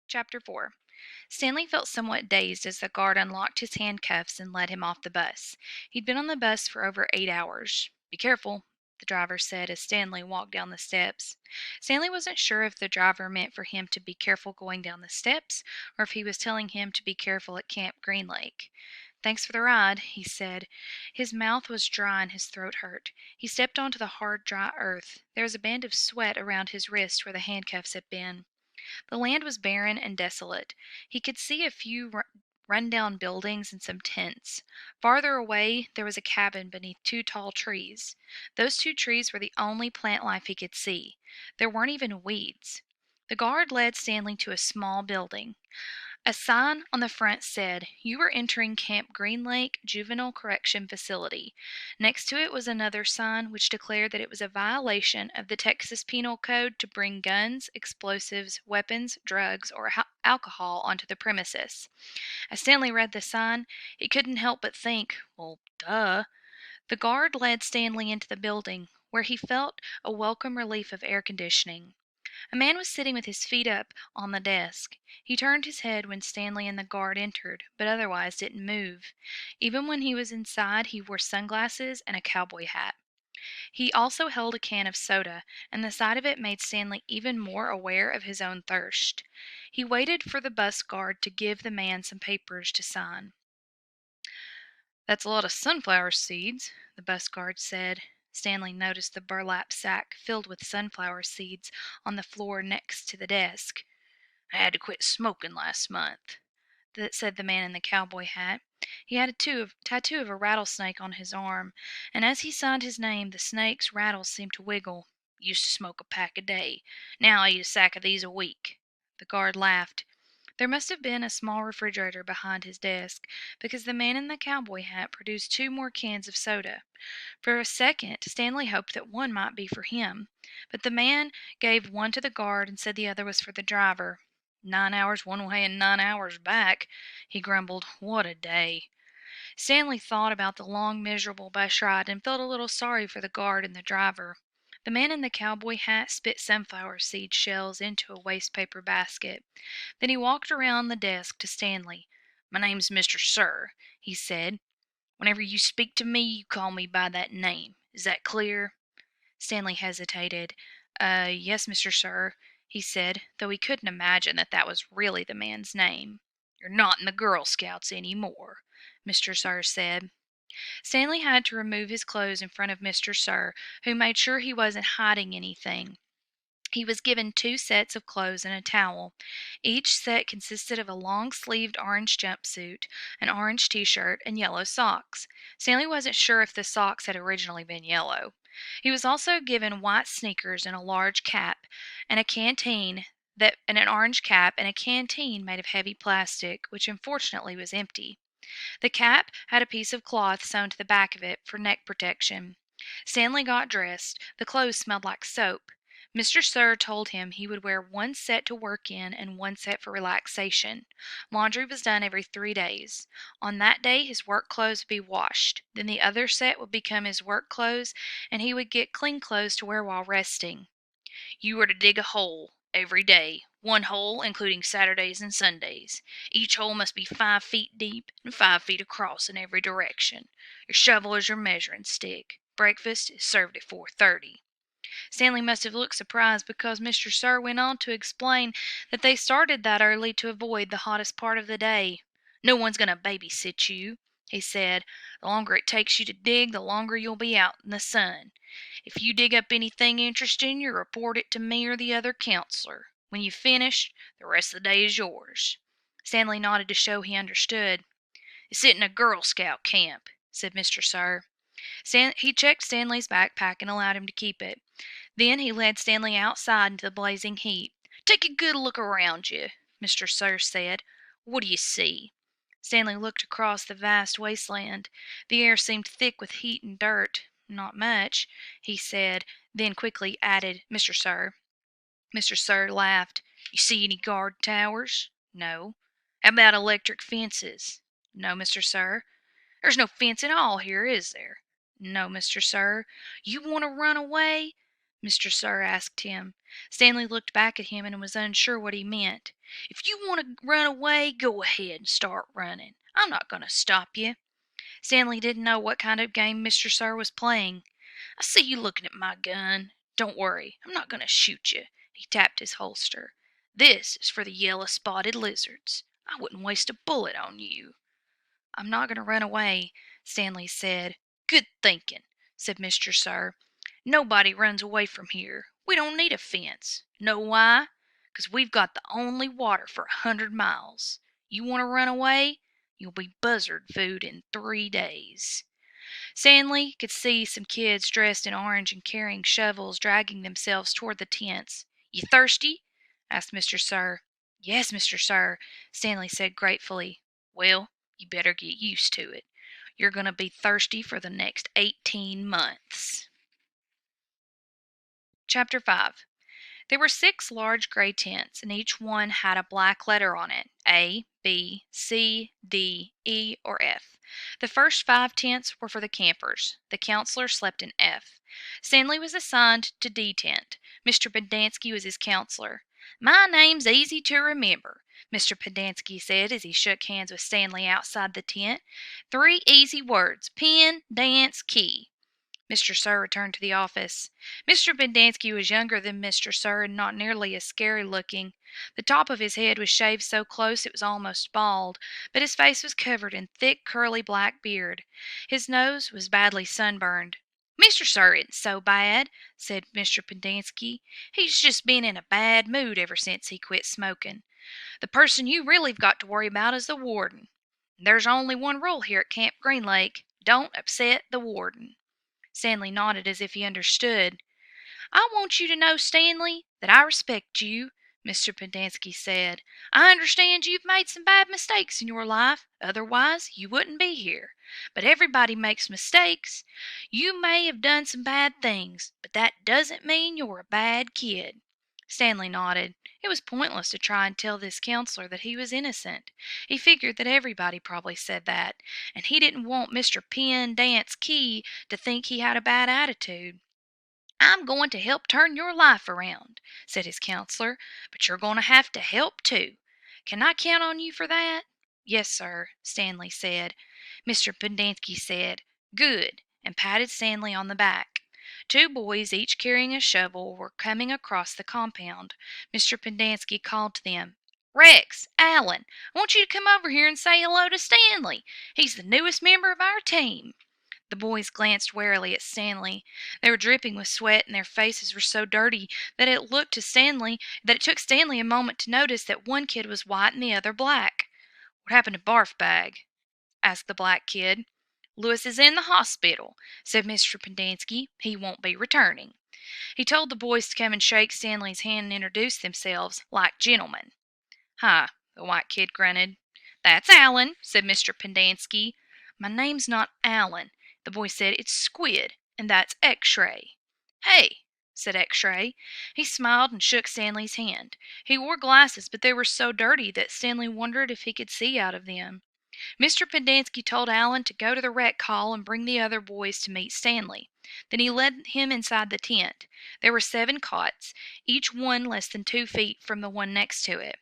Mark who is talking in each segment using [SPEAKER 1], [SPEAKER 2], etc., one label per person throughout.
[SPEAKER 1] Chapter 4. Stanley felt somewhat dazed as the guard unlocked his handcuffs and led him off the bus. He'd been on the bus for over 8 hours. "Be careful," the driver said as Stanley walked down the steps. Stanley wasn't sure if the driver meant for him to be careful going down the steps or if he was telling him to be careful at Camp Green Lake. "Thanks for the ride," he said. His mouth was dry and his throat hurt. He stepped onto the hard, dry earth. There was a band of sweat around his wrist where the handcuffs had been. The land was barren and desolate. He could see a few run-down buildings and some tents. Farther away, there was a cabin beneath two tall trees. Those two trees were the only plant life he could see. There weren't even weeds. The guard led Stanley to a small building. A sign on the front said, "You are entering Camp Green Lake Juvenile Correction Facility." Next to it was another sign which declared that it was a violation of the Texas Penal Code to bring guns, explosives, weapons, drugs, or alcohol onto the premises. As Stanley read the sign, he couldn't help but think, well, duh. The guard led Stanley into the building, where he felt a welcome relief of air conditioning. A man was sitting with his feet up on the desk. He turned his head when Stanley and the guard entered, but otherwise didn't move. Even when he was inside, he wore sunglasses and a cowboy hat. He also held a can of soda, and the sight of it made Stanley even more aware of his own thirst. He waited for the bus guard to give the man some papers to sign. "That's a lot of sunflower seeds," the bus guard said. Stanley noticed the burlap sack filled with sunflower seeds on the floor next to the desk. "I had to quit smoking last month," said the man in the cowboy hat. He had a tattoo of a rattlesnake on his arm, and as he signed his name, the snake's rattles seemed to wiggle. "Used to smoke a pack a day. Now I eat a sack of these a week." The guard laughed. There must have been a small refrigerator behind his desk, because the man in the cowboy hat produced two more cans of soda. For a second, Stanley hoped that one might be for him, but the man gave one to the guard and said the other was for the driver. 9 hours one way and 9 hours back," he grumbled. "What a day." Stanley thought about the long, miserable bus ride and felt a little sorry for the guard and the driver. The man in the cowboy hat spit sunflower seed shells into a waste paper basket. Then he walked around the desk to Stanley. "My name's Mr. Sir," he said. "Whenever you speak to me, you call me by that name. Is that clear?" Stanley hesitated. Yes, Mr. Sir," he said, though he couldn't imagine that that was really the man's name. "You're not in the Girl Scouts any more," Mr. Sir said. Stanley had to remove his clothes in front of Mr. Sir, who made sure he wasn't hiding anything. He was given 2 sets of clothes and a towel. Each set consisted of a long-sleeved orange jumpsuit, an orange t-shirt, and yellow socks. Stanley wasn't sure if the socks had originally been yellow. He was also given white sneakers and a large cap, and an orange cap and a canteen made of heavy plastic, which unfortunately was empty. The cap had a piece of cloth sewn to the back of it for neck protection. Stanley got dressed. The clothes smelled like soap. Mr. Sir told him he would wear 1 set to work in and 1 set for relaxation. Laundry was done every 3 days. On that day his work clothes would be washed. Then the other set would become his work clothes, and he would get clean clothes to wear while resting. "You are to dig a hole every day, 1 hole including Saturdays and Sundays. Each hole must be 5 feet deep and 5 feet across in every direction. Your shovel is your measuring stick. Breakfast is served at 4:30. Stanley must have looked surprised because Mr. Sir went on to explain that they started that early to avoid the hottest part of the day. "No one's going to babysit you," he said. "The longer it takes you to dig, the longer you'll be out in the sun. If you dig up anything interesting, you report it to me or the other counselor. When you've finished, the rest of the day is yours." Stanley nodded to show he understood. "This isn't a Girl Scout camp," said Mr. Sir. He checked Stanley's backpack and allowed him to keep it. Then he led Stanley outside into the blazing heat. "Take a good look around you," Mr. Sir said. "What do you see?" Stanley looked across the vast wasteland. The air seemed thick with heat and dirt. "Not much," he said, then quickly added, "Mr. Sir." Mr. Sir laughed. "You see any guard towers?" "No." "How about electric fences?" "No, Mr. Sir." "There's no fence at all here, is there?" "No, Mr. Sir." "You want to run away?" Mr. Sir asked him. Stanley looked back at him and was unsure what he meant. "If you want to run away, go ahead and start running. I'm not going to stop you." Stanley didn't know what kind of game Mr. Sir was playing. "I see you looking at my gun. Don't worry, I'm not going to shoot you." He tapped his holster. "This is for the yellow-spotted lizards. I wouldn't waste a bullet on you." "I'm not going to run away," Stanley said. "Good thinking," said Mr. Sir. "Nobody runs away from here. We don't need a fence. Know why? 'Cause we've got the only water for 100 miles. You want to run away? You'll be buzzard food in 3 days." Stanley could see some kids dressed in orange and carrying shovels dragging themselves toward the tents. "You thirsty?" asked Mr. Sir. "Yes, Mr. Sir," Stanley said gratefully. "Well, you better get used to it. You're going to be thirsty for the next 18 months. Chapter 5. There were 6 large gray tents, and each one had a black letter on it, A, B, C, D, E, or F. The first 5 tents were for the campers. The counselor slept in F. Stanley was assigned to D tent. Mr. Pendanski was his counselor. "My name's easy to remember," Mr. Pendanski said as he shook hands with Stanley outside the tent. "3 easy words: pen, dance, key." Mr. Sir returned to the office. Mr. Pendanski was younger than Mr. Sir and not nearly as scary looking. The top of his head was shaved so close it was almost bald, but his face was covered in thick, curly black beard. His nose was badly sunburned. "Mr. Sir isn't so bad," said Mr. Pendanski. "He's just been in a bad mood ever since he quit smoking. The person you really've got to worry about is the warden. There's only one rule here at Camp Green Lake: don't upset the warden." Stanley nodded as if he understood. "I want you to know, Stanley, that I respect you," Mr. Pendanski said. "I understand you've made some bad mistakes in your life, otherwise you wouldn't be here. But everybody makes mistakes. You may have done some bad things, but that doesn't mean you're a bad kid." Stanley nodded. It was pointless to try and tell this counselor that he was innocent. He figured that everybody probably said that, and he didn't want Mr. Penn Dance Key to think he had a bad attitude. "I'm going to help turn your life around," said his counselor, "but you're going to have to help too. Can I count on you for that?" "Yes, sir," Stanley said. Mr. Pendanski said, "Good," and patted Stanley on the back. 2 boys, each carrying a shovel, were coming across the compound. Mr. Pendanski called to them. "Rex, Allen, I want you to come over here and say hello to Stanley. He's the newest member of our team." The boys glanced warily at Stanley. They were dripping with sweat, and their faces were so dirty that it took Stanley a moment to notice that one kid was white and the other black. "What happened to Barf Bag?" asked the black kid. "Lewis is in the hospital," said Mr. Pendanski. "He won't be returning." He told the boys to come and shake Stanley's hand and introduce themselves, like gentlemen. "Hi," the white kid grunted. "That's Allen," said Mr. Pendanski. "My name's not Allen," the boy said. "It's Squid, and that's X-Ray." "Hey," said X-Ray. He smiled and shook Stanley's hand. He wore glasses, but they were so dirty that Stanley wondered if he could see out of them. Mr. Pendanski told Allen to go to the rec hall and bring the other boys to meet Stanley. Then he led him inside the tent. There were 7 cots, each one less than 2 feet from the one next to it.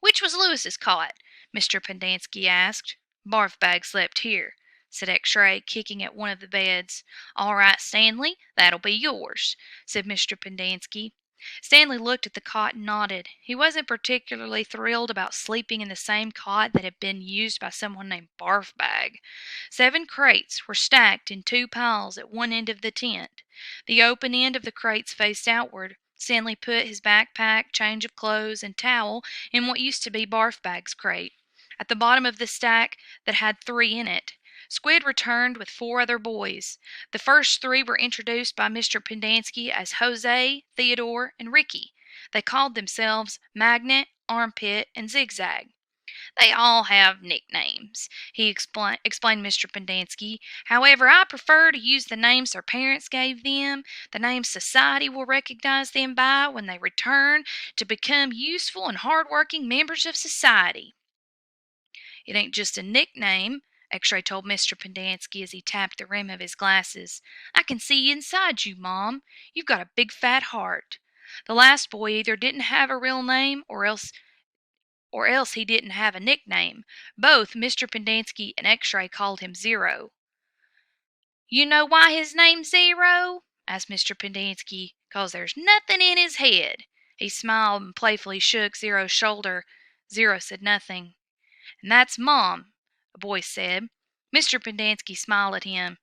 [SPEAKER 1] "Which was Lewis's cot?" Mr. Pendanski asked. "Barf Bag slept here," said X-Ray, kicking at one of the beds. "All right, Stanley, that'll be yours," said Mr. Pendanski. Stanley looked at the cot and nodded. He wasn't particularly thrilled about sleeping in the same cot that had been used by someone named Barf Bag. 7 crates were stacked in 2 piles at one end of the tent. The open end of the crates faced outward. Stanley put his backpack, change of clothes, and towel in what used to be Barf Bag's crate. At the bottom of the stack that had 3 in it, Squid returned with 4 other boys. The first 3 were introduced by Mr. Pendanski as Jose, Theodore, and Ricky. They called themselves Magnet, Armpit, and Zigzag. "They all have nicknames," explained Mr. Pendanski. "However, I prefer to use the names their parents gave them, the names society will recognize them by when they return to become useful and hard-working members of society." "It ain't just a nickname," X-Ray told Mr. Pendanski as he tapped the rim of his glasses. "I can see inside you, Mom. You've got a big fat heart." The last boy either didn't have a real name or else he didn't have a nickname. Both Mr. Pendanski and X-Ray called him Zero. "You know why his name's Zero?" asked Mr. Pendanski. "'Cause there's nothing in his head." He smiled and playfully shook Zero's shoulder. Zero said nothing. "And that's Mom," a boy said. Mr. Pendanski smiled at him.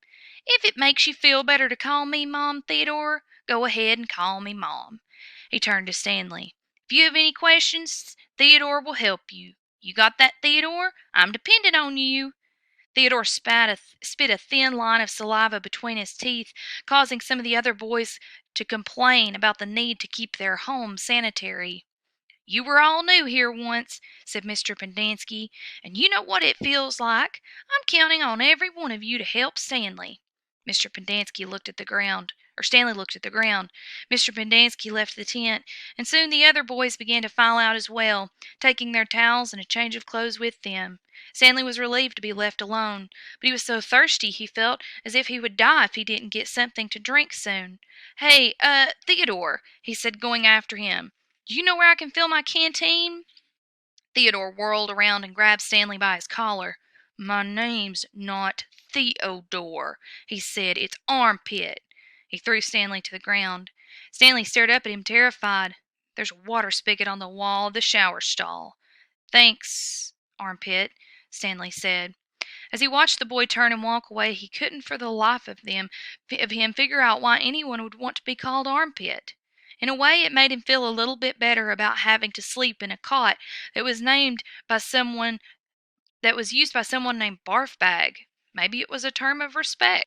[SPEAKER 1] "If it makes you feel better to call me Mom, Theodore, go ahead and call me Mom." He turned to Stanley. "If you have any questions, Theodore will help you. You got that, Theodore? I'm depending on you." Theodore spit a thin line of saliva between his teeth, causing some of the other boys to complain about the need to keep their home sanitary. "You were all new here once," said Mr. Pendanski, "and you know what it feels like. I'm counting on every one of you to help Stanley." Stanley looked at the ground. Mr. Pendanski left the tent, and soon the other boys began to file out as well, taking their towels and a change of clothes with them. Stanley was relieved to be left alone, but he was so thirsty he felt as if he would die if he didn't get something to drink soon. "Hey, Theodore," he said, going after him. "Do you know where I can fill my canteen?" Theodore whirled around and grabbed Stanley by his collar. "My name's not Theodore," he said. "It's Armpit." He threw Stanley to the ground. Stanley stared up at him, terrified. "There's a water spigot on the wall of the shower stall." "Thanks, Armpit," Stanley said. As he watched the boy turn and walk away, he couldn't for the life of him figure out why anyone would want to be called Armpit. In a way, it made him feel a little bit better about having to sleep in a cot that was used by someone named Barfbag. Maybe it was a term of respect.